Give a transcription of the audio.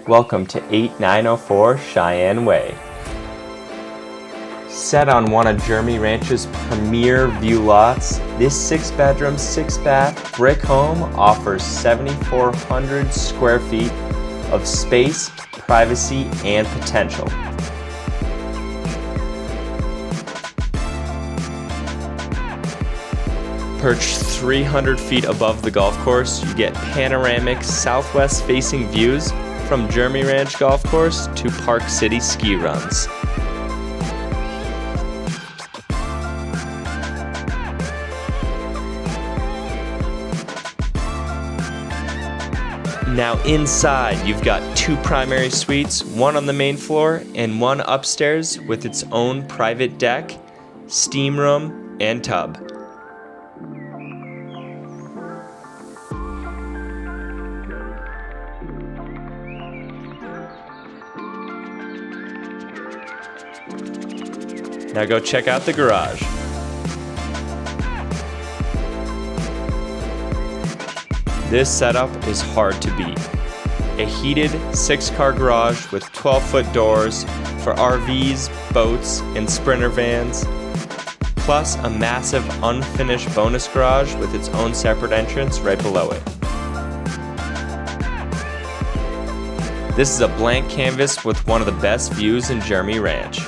Welcome to 8904 Cheyenne Way. Set on one of Jeremy Ranch's premier view lots, this 6-bedroom, 6-bath brick home offers 7,400 square feet of space, privacy, and potential. Perched 300 feet above the golf course, you get panoramic southwest-facing views from Jeremy Ranch Golf Course to Park City ski runs. Now inside, you've got 2 primary suites, one on the main floor and one upstairs with its own private deck, steam room, and tub. Now go check out the garage. This setup is hard to beat. A heated 6-car garage with 12-foot doors for RVs, boats, and Sprinter vans, plus a massive unfinished bonus garage with its own separate entrance right below it. This is a blank canvas with one of the best views in Jeremy Ranch.